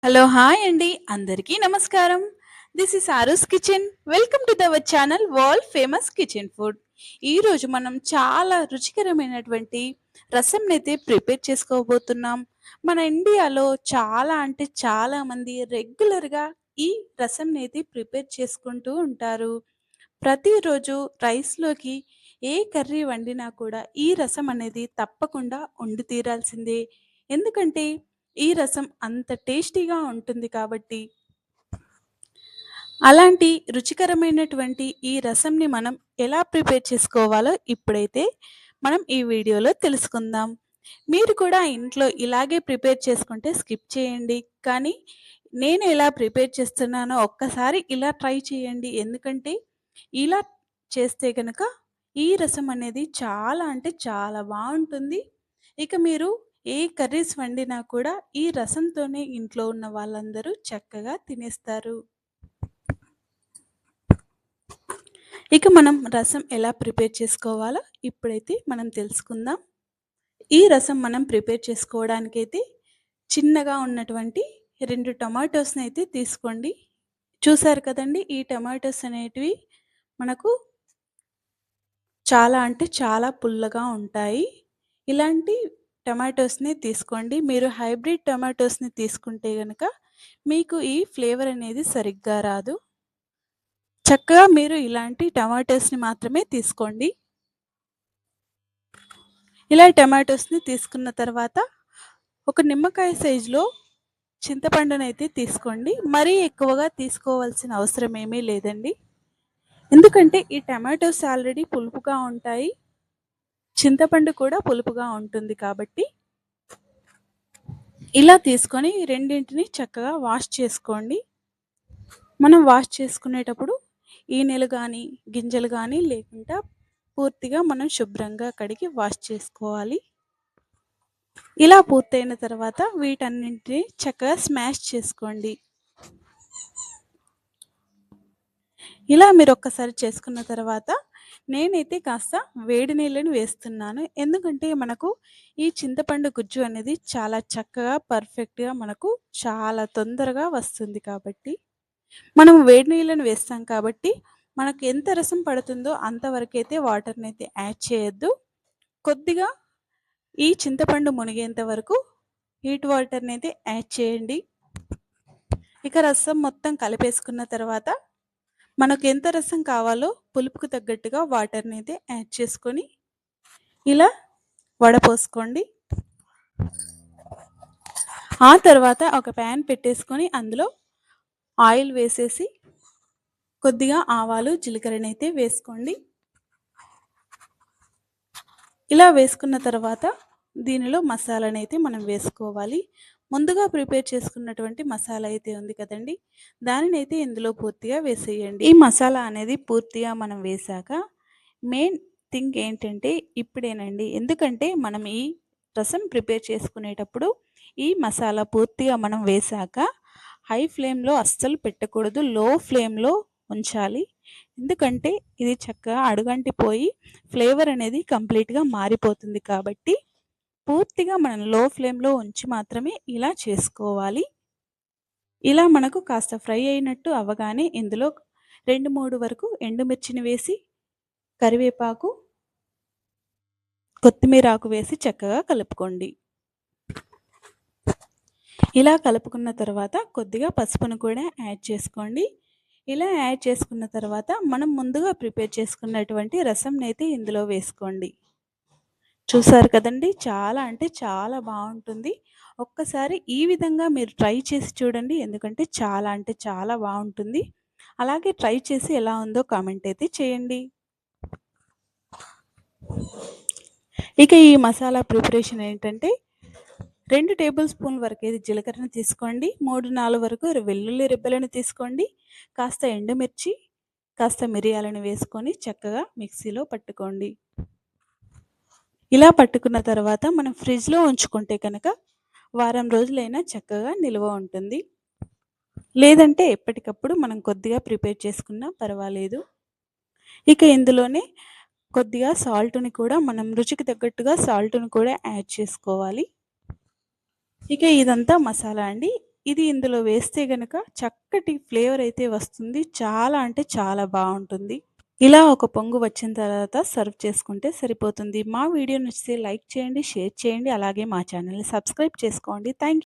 Hello hi అండి అందరికీ నమస్కారం. This is Aaru's kitchen. Welcome to our channel world famous kitchen food. ఈరోజు మనం చాలా రుచికరమైనటువంటి రసంనైతే ప్రిపేర్ చేసుకోబోతున్నాం. మన ఇండియాలో చాలా అంటే చాలా మంది రెగ్యులర్గా ఈ రసంనైతే ప్రిపేర్ చేసుకుంటూ ఉంటారు. ప్రతిరోజు రైస్లోకి ఏ కర్రీ వండినా కూడా ఈ రసం అనేది తప్పకుండా వండి తీరాల్సిందే. ఎందుకంటే ఈ రసం అంత టేస్టీగా ఉంటుంది కాబట్టి. అలాంటి రుచికరమైనటువంటి ఈ రసంని మనం ఎలా ప్రిపేర్ చేసుకోవాలో ఇప్పుడైతే మనం ఈ వీడియోలో తెలుసుకుందాం. మీరు కూడా ఇంట్లో ఇలాగే ప్రిపేర్ చేసుకుంటే స్కిప్ చేయండి. కానీ నేను ఎలా ప్రిపేర్ చేస్తున్నానో ఒక్కసారి ఇలా ట్రై చేయండి. ఎందుకంటే ఇలా చేస్తే గనక ఈ రసం అనేది చాలా అంటే చాలా బావుంటుంది. ఇక మీరు ఏ కర్రీస్ వండినా కూడా ఈ రసంతోనే ఇంట్లో ఉన్న వాళ్ళందరూ చక్కగా తినేస్తారు. ఇక మనం రసం ఎలా ప్రిపేర్ చేసుకోవాలో ఇప్పుడైతే మనం తెలుసుకుందాం. ఈ రసం మనం ప్రిపేర్ చేసుకోవడానికైతే చిన్నగా ఉన్నటువంటి 2 టొమాటోస్‌నైతే తీసుకోండి. చూసారు కదండీ! ఈ టొమాటోస్ అనేటివి మనకు చాలా అంటే చాలా పుల్లగా ఉంటాయి. ఇలాంటి టొమాటోస్‌ని తీసుకోండి. మీరు హైబ్రిడ్ టొమాటోస్‌ని తీసుకుంటే గనక మీకు ఈ ఫ్లేవర్ అనేది సరిగ్గా రాదు. చక్కగా మీరు ఇలాంటి టొమాటోస్‌ని మాత్రమే తీసుకోండి. ఇలా టొమాటోస్‌ని తీసుకున్న తర్వాత ఒక నిమ్మకాయ సైజులో చింతపండునైతే తీసుకోండి. మరీ ఎక్కువగా తీసుకోవాల్సిన అవసరం ఏమీ లేదండి. ఎందుకంటే ఈ టొమాటోస్ ఆల్రెడీ పులుపుగా ఉంటాయి. చింతపండు కూడా పులుపుగా ఉంటుంది కాబట్టి ఇలా తీసుకొని రెండింటిని చక్కగా వాష్ చేసుకోండి. మనం వాష్ చేసుకునేటప్పుడు ఈనెలు గానీ, గింజలు గానీ లేకుండా పూర్తిగా మనం శుభ్రంగా కడిగి వాష్ చేసుకోవాలి. ఇలా పూర్తయిన తర్వాత వీటన్నింటిని చక్కగా స్మాష్ చేసుకోండి. ఇలా మీరు ఒక్కసారి చేసుకున్న తర్వాత నేనైతే కాస్త వేడి నీళ్ళని వేస్తున్నాను. ఎందుకంటే మనకు ఈ చింతపండు గుజ్జు అనేది చాలా చక్కగా పర్ఫెక్ట్‌గా మనకు చాలా తొందరగా వస్తుంది కాబట్టి. మనం వేడి నీళ్ళని వేస్తాం కాబట్టి మనకు ఎంత రసం పడుతుందో అంతవరకైతే వాటర్‌నైతే యాడ్ చేయొద్దు. కొద్దిగా ఈ చింతపండు మునిగేంత వరకు హీట్ వాటర్‌నైతే యాడ్ చేయండి. ఇక రసం మొత్తం కలిపేసుకున్న తర్వాత మనకు ఎంత రసం కావాలో పులుపుకు తగ్గట్టుగా వాటర్‌నైతే యాడ్ చేసుకొని ఇలా వడపోసుకోండి. ఆ తర్వాత ఒక ప్యాన్ పెట్టేసుకొని అందులో ఆయిల్ వేసేసి కొద్దిగా ఆవాలు, జీలకర్రనైతే వేసుకోండి. ఇలా వేసుకున్న తర్వాత దీనిలో మసాలానైతే మనం వేసుకోవాలి. ముందుగా ప్రిపేర్ చేసుకున్నటువంటి మసాలా అయితే ఉంది కదండీ! దానినైతే ఇందులో పూర్తిగా వేసేయండి. ఈ మసాలా అనేది పూర్తిగా మనం వేశాక మెయిన్ థింగ్ ఏంటంటే ఇప్పుడేనండి. ఎందుకంటే మనం ఈ రసం ప్రిపేర్ చేసుకునేటప్పుడు ఈ మసాలా పూర్తిగా మనం వేశాక హై ఫ్లేమ్‌లో అస్సలు పెట్టకూడదు. లో ఫ్లేమ్‌లో ఉంచాలి. ఎందుకంటే ఇది చక్కగా అడుగంటిపోయి ఫ్లేవర్ అనేది కంప్లీట్‌గా మారిపోతుంది కాబట్టి పూర్తిగా మనం లో ఫ్లేమ్‌లో ఉంచి మాత్రమే ఇలా చేసుకోవాలి. ఇలా మనకు కాస్త ఫ్రై అయినట్టు అవ్వగానే ఇందులో 2, 3 వరకు ఎండుమిర్చిని వేసి, కరివేపాకు, కొత్తిమీర ఆకు వేసి చక్కగా కలుపుకోండి. ఇలా కలుపుకున్న తర్వాత కొద్దిగా పసుపును కూడా యాడ్ చేసుకోండి. ఇలా యాడ్ చేసుకున్న తర్వాత మనం ముందుగా ప్రిపేర్ చేసుకున్నటువంటి రసంనైతే ఇందులో వేసుకోండి. చూసారు కదండీ! చాలా అంటే చాలా బావుంటుంది. ఒక్కసారి ఈ విధంగా మీరు ట్రై చేసి చూడండి. ఎందుకంటే చాలా అంటే చాలా బావుంటుంది. అలాగే ట్రై చేసి ఎలా ఉందో కామెంట్ అయితే చేయండి. ఇక ఈ మసాలా ప్రిపరేషన్ ఏంటంటే 2 టేబుల్ స్పూన్ల వరకైతే జీలకర్రను తీసుకోండి. 3, 4 వరకు వెల్లుల్లి రెబ్బలను తీసుకోండి. కాస్త ఎండుమిర్చి, కాస్త మిరియాలను వేసుకొని చక్కగా మిక్సీలో పట్టుకోండి. ఇలా పట్టుకున్న తర్వాత మనం ఫ్రిడ్జ్‌లో ఉంచుకుంటే కనుక వారం రోజులైనా చక్కగా నిల్వ ఉంటుంది. లేదంటే ఎప్పటికప్పుడు మనం కొద్దిగా ప్రిపేర్ చేసుకున్నా పర్వాలేదు. ఇక ఇందులోనే కొద్దిగా సాల్ట్‌ని కూడా మనం రుచికి తగ్గట్టుగా సాల్ట్‌ని కూడా యాడ్ చేసుకోవాలి. ఇక ఇదంతా మసాలా అండి. ఇది ఇందులో వేస్తే గనక చక్కటి ఫ్లేవర్ అయితే వస్తుంది. చాలా అంటే చాలా బావుంటుంది. ఇలా ఒక పొంగు వచ్చిన తర్వాత సర్వ్ చేసుకుంటే సరిపోతుంది. మా వీడియో నచ్చితే లైక్ చేయండి, షేర్ చేయండి. అలాగే మా ఛానల్‌ని సబ్స్క్రైబ్ చేసుకోండి. థాంక్